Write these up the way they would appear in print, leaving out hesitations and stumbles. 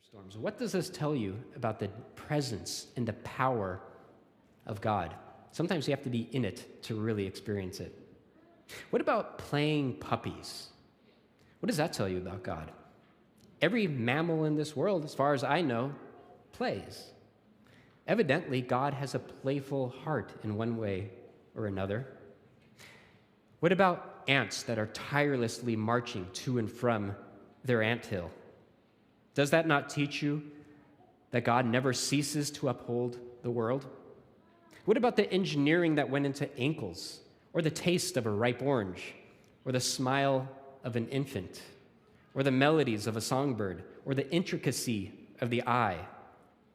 storms. What does this tell you about the presence and the power of God? Sometimes you have to be in it to really experience it. What about playing puppies? What does that tell you about God? Every mammal in this world, as far as I know, plays. Evidently, God has a playful heart in one way or another. What about ants that are tirelessly marching to and from their anthill? Does that not teach you that God never ceases to uphold the world? What about the engineering that went into ankles, or the taste of a ripe orange, or the smile of an infant, or the melodies of a songbird, or the intricacy of the eye?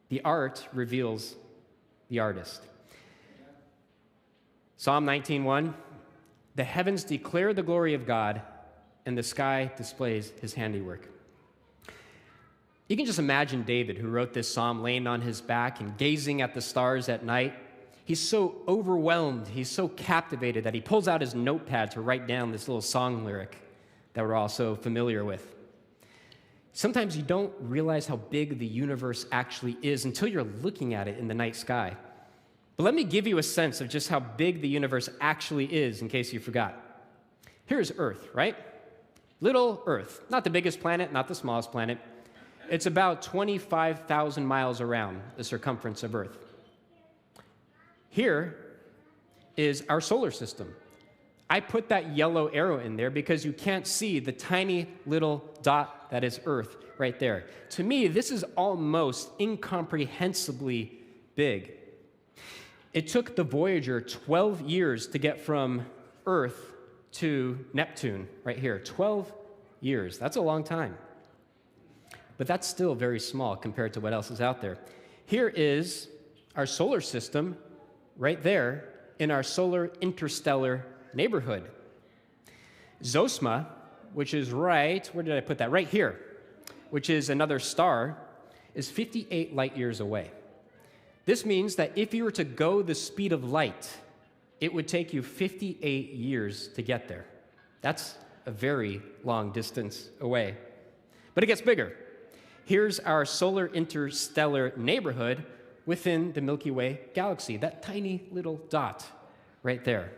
The art reveals the artist. Psalm 19:1, the heavens declare the glory of God, and the sky displays his handiwork. You can just imagine David, who wrote this psalm, laying on his back and gazing at the stars at night. He's so overwhelmed, he's so captivated that he pulls out his notepad to write down this little song lyric that we're all so familiar with. Sometimes you don't realize how big the universe actually is until you're looking at it in the night sky. But let me give you a sense of just how big the universe actually is, in case you forgot. Here's Earth, right? Little Earth. Not the biggest planet, not the smallest planet. It's about 25,000 miles around the circumference of Earth. Here is our solar system. I put that yellow arrow in there because you can't see the tiny little dot that is Earth right there. To me, this is almost incomprehensibly big. It took the Voyager 12 years to get from Earth to Neptune right here. 12 years. That's a long time. But that's still very small compared to what else is out there. Here is our solar system right there in our solar interstellar neighborhood. Zosma, which is right, where did I put that? Right here, which is another star, is 58 light years away. This means that if you were to go the speed of light, it would take you 58 years to get there. That's a very long distance away. But it gets bigger. Here's our solar interstellar neighborhood within the Milky Way galaxy, that tiny little dot right there.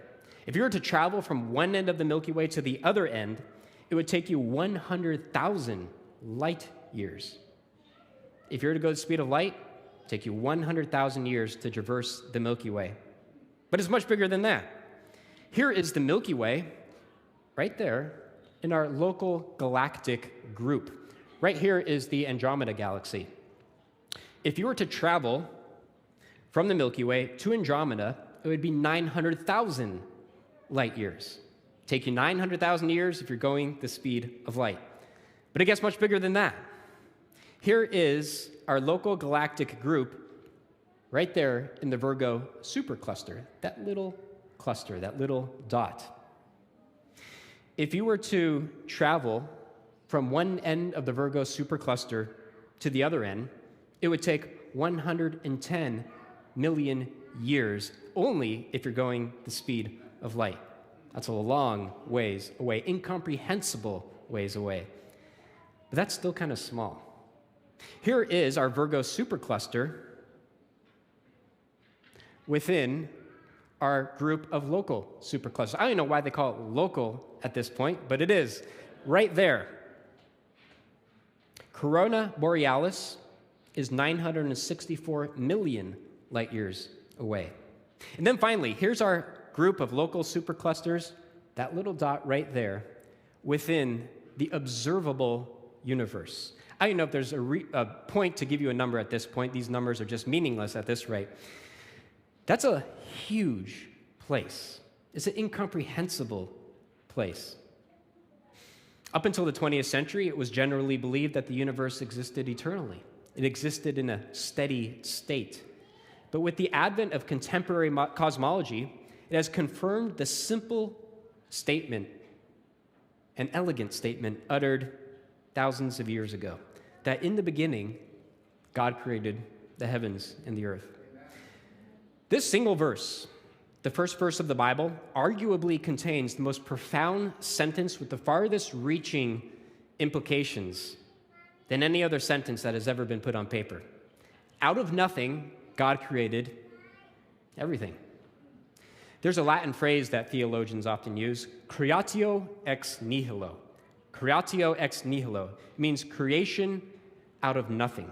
If you were to travel from one end of the Milky Way to the other end, it would take you 100,000 light years. If you were to go the speed of light, it would take you 100,000 years to traverse the Milky Way. But it's much bigger than that. Here is the Milky Way, right there, in our local galactic group. Right here is the Andromeda Galaxy. If you were to travel from the Milky Way to Andromeda, it would be 900,000 light years. Take you 900,000 years if you're going the speed of light. But it gets much bigger than that. Here is our local galactic group right there in the Virgo supercluster, that little cluster, that little dot. If you were to travel from one end of the Virgo supercluster to the other end, it would take 110 million years only if you're going the speed of light. That's a long ways away, incomprehensible ways away. But that's still kind of small. Here is our Virgo supercluster within our group of local superclusters. I don't know why they call it local at this point, but it is right there. Corona Borealis is 964 million light years away. And then finally, here's our group of local superclusters, that little dot right there, within the observable universe. I don't know if there's a point to give you a number at this point. These numbers are just meaningless at this rate. That's a huge place. It's an incomprehensible place. Up until the 20th century, it was generally believed that the universe existed eternally. It existed in a steady state. But with the advent of contemporary cosmology, it has confirmed the simple statement, an elegant statement uttered thousands of years ago, that in the beginning, God created the heavens and the earth. This single verse, the first verse of the Bible, arguably contains the most profound sentence with the farthest reaching implications than any other sentence that has ever been put on paper. Out of nothing, God created everything. There's a Latin phrase that theologians often use, creatio ex nihilo. Creatio ex nihilo means creation out of nothing.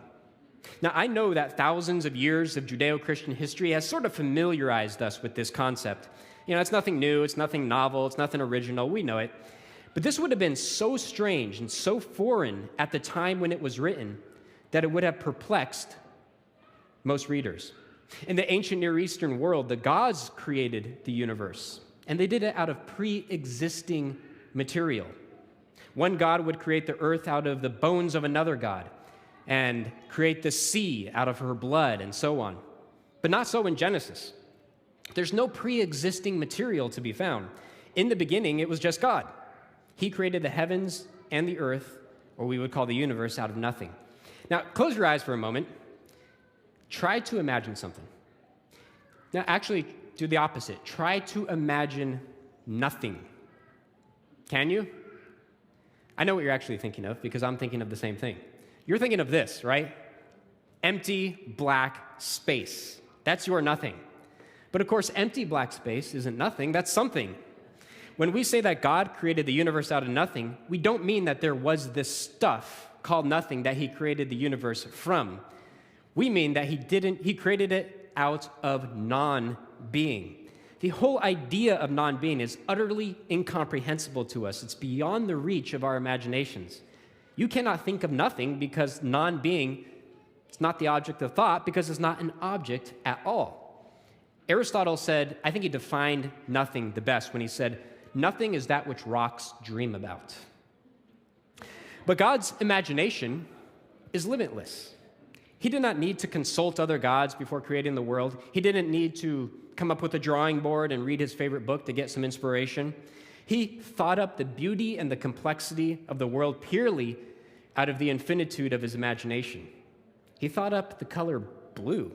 Now, I know that thousands of years of Judeo-Christian history has sort of familiarized us with this concept. It's nothing new, it's nothing novel, it's nothing original, we know it. But this would have been so strange and so foreign at the time when it was written that it would have perplexed most readers. In the ancient Near Eastern world, the gods created the universe, and they did it out of pre-existing material. One god would create the earth out of the bones of another god, and create the sea out of her blood, and so on. But not so in Genesis. There's no pre-existing material to be found. In the beginning, it was just God. He created the heavens and the earth, or we would call the universe, out of nothing. Now, close your eyes for a moment. Try to imagine something. Now, actually, do the opposite. Try to imagine nothing. Can you? I know what you're actually thinking of, because I'm thinking of the same thing. You're thinking of this, right? Empty, black space. That's your nothing. But of course, empty black space isn't nothing, that's something. When we say that God created the universe out of nothing, we don't mean that there was this stuff called nothing that he created the universe from. We mean that he created it out of non-being. The whole idea of non-being is utterly incomprehensible to us. It's beyond the reach of our imaginations. You cannot think of nothing because non-being is not the object of thought, because it's not an object at all. Aristotle said, I think he defined nothing the best when he said, nothing is that which rocks dream about. But God's imagination is limitless. He did not need to consult other gods before creating the world. He didn't need to come up with a drawing board and read his favorite book to get some inspiration. He thought up the beauty and the complexity of the world purely out of the infinitude of his imagination. He thought up the color blue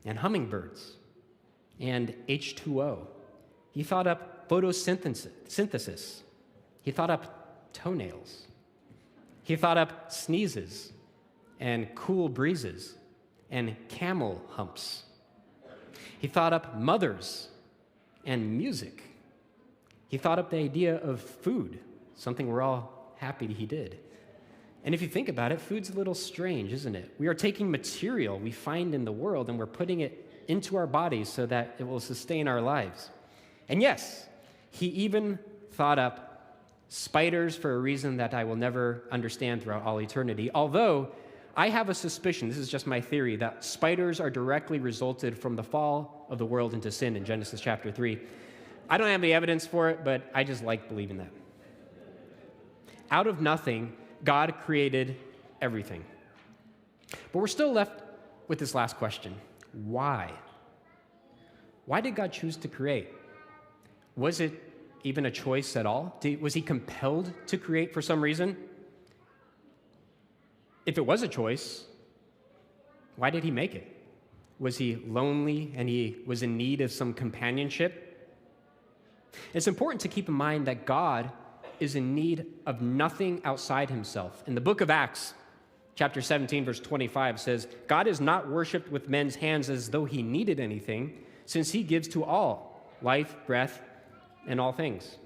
and hummingbirds and H2O. He thought up photosynthesis. He thought up toenails. He thought up sneezes and cool breezes and camel humps. He thought up mothers and music. He thought up the idea of food, something we're all happy he did. And if you think about it, food's a little strange, isn't it? We are taking material we find in the world and we're putting it into our bodies so that it will sustain our lives. And yes, he even thought up spiders for a reason that I will never understand throughout all eternity, although I have a suspicion, this is just my theory, that spiders are directly resulted from the fall of the world into sin in Genesis chapter 3. I don't have any evidence for it, but I just like believing that. Out of nothing, God created everything. But we're still left with this last question. Why? Why did God choose to create? Was it even a choice at all? Was he compelled to create for some reason? If it was a choice, why did he make it? Was he lonely and he was in need of some companionship? It's important to keep in mind that God is in need of nothing outside himself. In the book of Acts, chapter 17, verse 25 says, God is not worshipped with men's hands as though he needed anything, since he gives to all life, breath, and all things.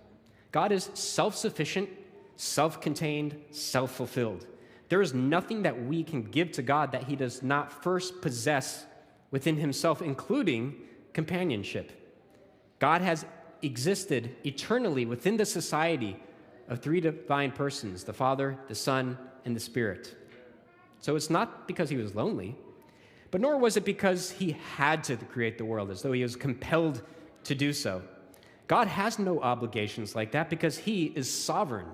God is self-sufficient, self-contained, self-fulfilled. There is nothing that we can give to God that he does not first possess within himself, including companionship. God has existed eternally within the society of three divine persons, the Father, the Son, and the Spirit. So it's not because he was lonely, but nor was it because he had to create the world, as though he was compelled to do so. God has no obligations like that because he is sovereign.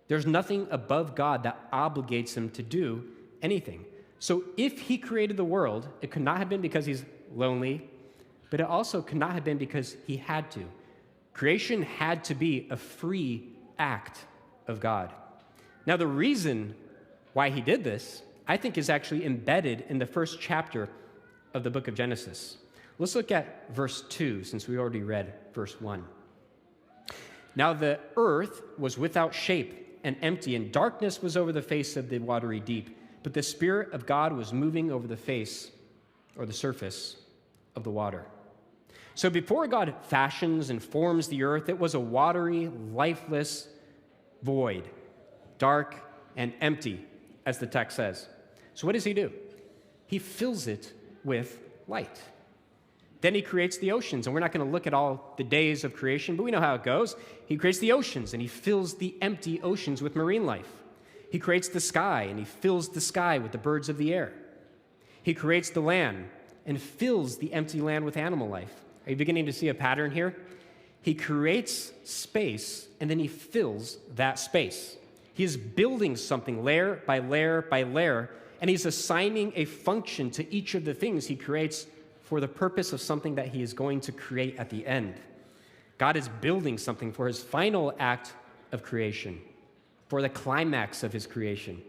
There's nothing above God that obligates him to do anything. So if he created the world, it could not have been because he's lonely, but it also could not have been because he had to. Creation had to be a free act of God. Now, the reason why he did this, I think, is actually embedded in the first chapter of the book of Genesis. Let's look at verse 2, since we already read verse 1. Now the earth was without shape and empty, and darkness was over the face of the watery deep. But the Spirit of God was moving over the face, or the surface, of the water. So before God fashions and forms the earth, it was a watery, lifeless void, dark and empty, as the text says. So what does he do? He fills it with light. Then he creates the oceans, and we're not going to look at all the days of creation, but we know how it goes. He creates the oceans, and he fills the empty oceans with marine life. He creates the sky, and he fills the sky with the birds of the air. He creates the land and fills the empty land with animal life. Are you beginning to see a pattern here? He creates space, and then he fills that space. He is building something layer by layer by layer, and he's assigning a function to each of the things he creates for the purpose of something that he is going to create at the end. God is building something for his final act of creation, for the climax of his creation.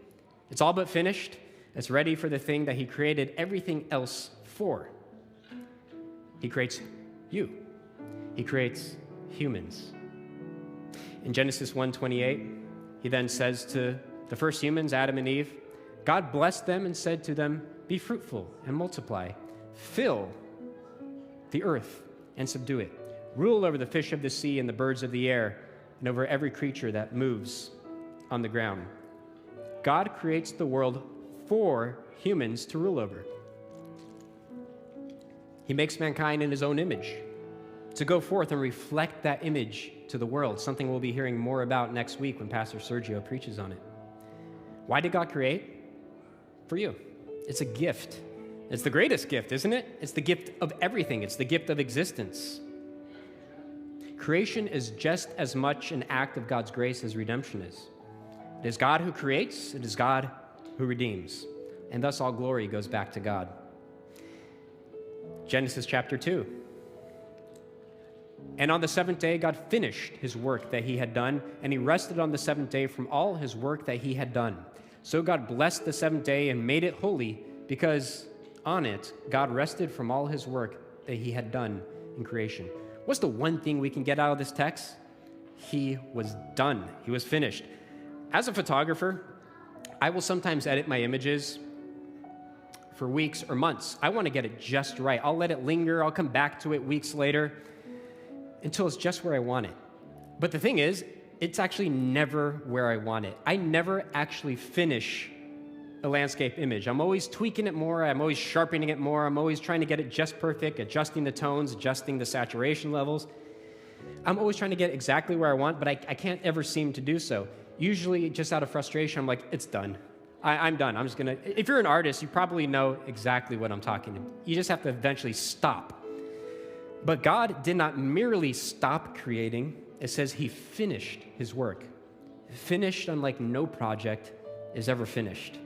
It's all but finished. It's ready for the thing that he created everything else for. He creates you. He creates humans. In Genesis 1:28, he then says to the first humans, Adam and Eve, God blessed them and said to them, be fruitful and multiply. Fill the earth and subdue it. Rule over the fish of the sea and the birds of the air and over every creature that moves on the ground. God creates the world for humans to rule over. He makes mankind in his own image to go forth and reflect that image to the world, something we'll be hearing more about next week when Pastor Sergio preaches on it. Why did God create? For you. It's a gift. It's the greatest gift, isn't it? It's the gift of everything. It's the gift of existence. Creation is just as much an act of God's grace as redemption is. It is God who creates. It is God who redeems. And thus all glory goes back to God. Genesis chapter 2. And on the seventh day, God finished his work that he had done, and he rested on the seventh day from all his work that he had done. So God blessed the seventh day and made it holy, because on it, God rested from all his work that he had done in creation. What's the one thing we can get out of this text? He was done. He was finished. As a photographer, I will sometimes edit my images for weeks or months. I want to get it just right. I'll let it linger. I'll come back to it weeks later until it's just where I want it. But the thing is, it's actually never where I want it. I never actually finish a landscape image. I'm always tweaking it more. I'm always sharpening it more. I'm always trying to get it just perfect, adjusting the tones, adjusting the saturation levels. I'm always trying to get exactly where I want, but I can't ever seem to do so. Usually, just out of frustration, I'm like, it's done. I'm done. I'm just going to... If you're an artist, you probably know exactly what I'm talking about. You just have to eventually stop. But God did not merely stop creating. It says he finished his work. Finished unlike no project is ever finished.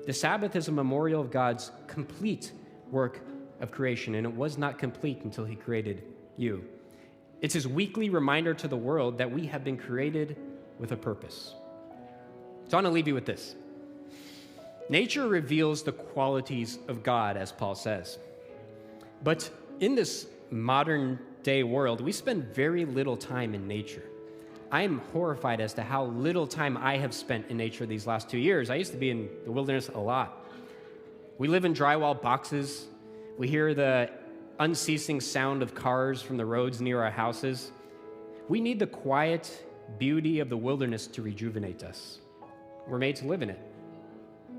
The Sabbath is a memorial of God's complete work of creation, and it was not complete until he created you. It's his weekly reminder to the world that we have been created with a purpose. So I want to leave you with this. Nature reveals the qualities of God, as Paul says. But in this modern day world, we spend very little time in nature. I am horrified as to how little time I have spent in nature these last 2 years. I used to be in the wilderness a lot. We live in drywall boxes. We hear the unceasing sound of cars from the roads near our houses. We need the quiet beauty of the wilderness to rejuvenate us. We're made to live in it.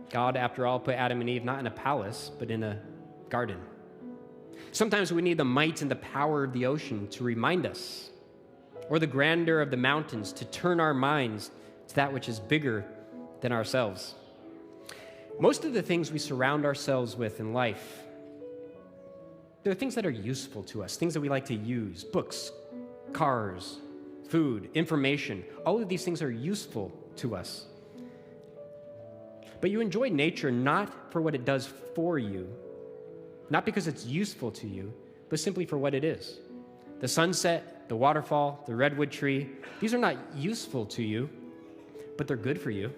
God, after all, put Adam and Eve not in a palace, but in a garden. Sometimes we need the might and the power of the ocean to remind us, or the grandeur of the mountains to turn our minds to that which is bigger than ourselves. Most of the things we surround ourselves with in life, they're things that are useful to us, things that we like to use, books, cars, food, information. All of these things are useful to us. But you enjoy nature not for what it does for you, not because it's useful to you, but simply for what it is. The sunset, the waterfall, the redwood tree, these are not useful to you, but they're good for you.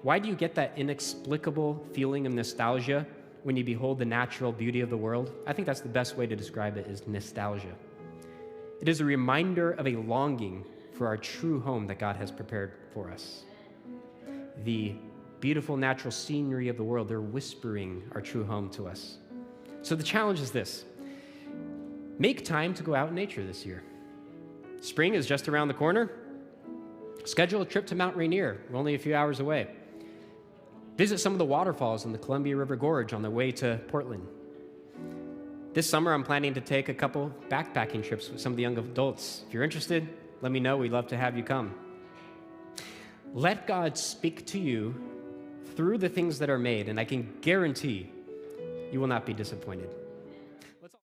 Why do you get that inexplicable feeling of nostalgia when you behold the natural beauty of the world? I think that's the best way to describe it, is nostalgia. It is a reminder of a longing for our true home that God has prepared for us. The beautiful natural scenery of the world, they're whispering our true home to us. So the challenge is this: make time to go out in nature this year. Spring is just around the corner. Schedule a trip to Mount Rainier. We're only a few hours away. Visit some of the waterfalls in the Columbia River Gorge on the way to Portland. This summer, I'm planning to take a couple backpacking trips with some of the young adults. If you're interested, let me know. We'd love to have you come. Let God speak to you through the things that are made, and I can guarantee you will not be disappointed.